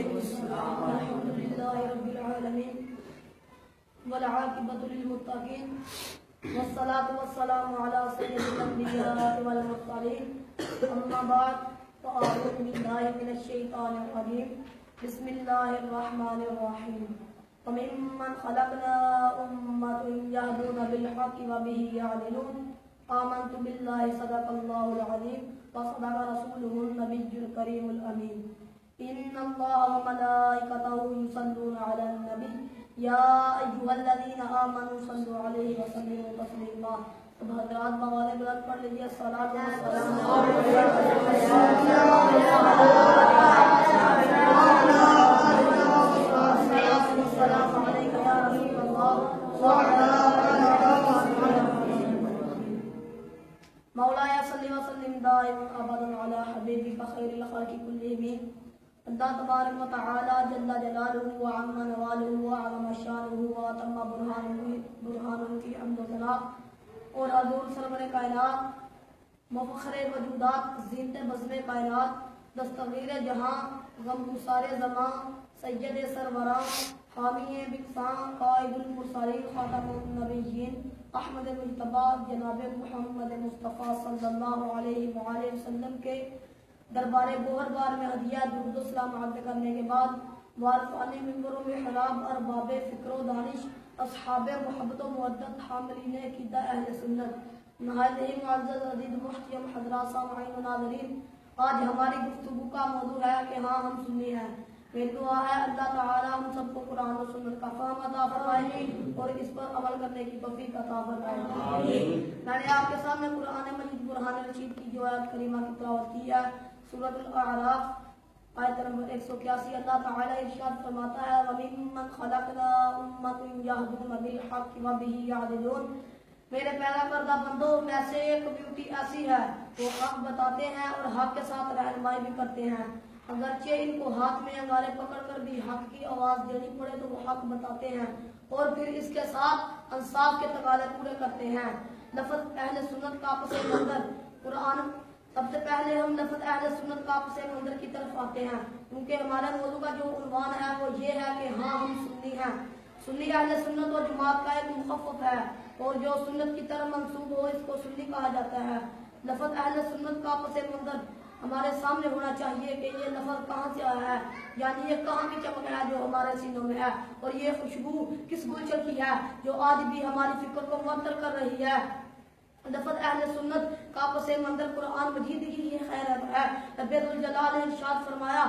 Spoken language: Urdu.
الحمد لله رب العالمين والعاقبة للمتقين والصلاة والسلام على سيد الأنبياء والمرسلين أما بعد فأعوذ بالله من الشيطان الرجيم بسم الله الرحمن الرحيم وممن خلقنا أمة يهدون بالحق وبه يعدلون آمنت بالله صدق الله العظيم وصدق رسوله النبي الكريم الأمين إن الله وملائكته يصلون على النبي يا أيها الذين آمنوا صلوا عليه وسلموا تسليما حضرات بوالے بلند پڑھ لیجیے الصلاۃ والسلام علیک یا رسول اللہ مولاي صلی وسلم دائما ابدا على حبيبك خير الخلق كلهم اللہ تبارک و تعالی جل جلالہ وعم نوالہ وعظم شانہ واتم برہانہ کی حمد و ثنا اور حضور سرور کائنات مفخر وجودات زینت بزم کائنات دستگیر جہاں غم گسار زمان سید سروران حامی بکساں قائد المرسلین خاتم النبیین احمد مجتبی جناب محمد مصطفیٰ صلی اللہ علیہ وآلہ وسلم کے دربار گوہر بار میں ہدیہ درود و سلام عرض کرنے کے بعد وارثان منبر و محراب ارباب فکر و دانش اصحاب محبت و مودت حاملین عقیدہ اہل سنت نہایت ہی معزز عزیز محترم حضرات سامعین و ناظرین، آج ہماری گفتگو کا موضوع ہے کہ ہاں ہم سنی ہیں۔ میری دعا ہے اللہ تعالی ہم سب کو قرآن و سنت کا فہم عطا فرمائے اور اس پر عمل کرنے کی توفیق عطا فرمائے۔ میں نے آپ کے سامنے قرآن مجید برہان رشید کی جو آیت کریمہ کی تلاوت کی ہے، سورۃ الاعراف آیت نمبر 181۔ اللہ تعالی ارشاد فرماتا ہے وَمِمَّنْ خَلَقْنَا أُمَّةً يَهْدُونَ بِالْحَقِّ وَبِهِ يَعْدِلُونَ۔ میرے پیدا کردہ بندوں میں سے ایک کمیونٹی ایسی ہے وہ حق بتاتے ہیں اور حق کے ساتھ رہنمائی بھی کرتے ہیں، اگرچہ ان کو ہاتھ میں انگارے پکڑ کر بھی حق کی آواز دینی پڑے تو وہ حق بتاتے ہیں اور پھر اس کے ساتھ انصاف کے تقاضے پورے کرتے ہیں۔ لفظ اہل سنت کا پس منظر قرآن، سب سے پہلے ہم لفظ اہل سنت کا پس منظر کی طرف آتے ہیں کیونکہ ہمارے موضوع کا جو عنوان ہے وہ یہ ہے کہ ہاں ہم سنی ہیں۔ سنی اہل سنت اور جماعت کا ایک مخفف ہے اور جو سنت کی طرف منسوب ہو اس کو سنی کہا جاتا ہے۔ لفظ اہل سنت کا پس منظر ہمارے سامنے ہونا چاہیے کہ یہ لفظ کہاں سے آیا ہے، یعنی یہ کہاں کی چمک ہے جو ہمارے سینوں میں ہے اور یہ خوشبو کس گلشن کی ہے جو آج بھی ہماری فکر کو معطل کر رہی ہے۔ لفظ اہل سنت کا پس منظر قرآن مجید کی یہ خیر ہے۔ رب ذوالجلال نے ارشاد فرمایا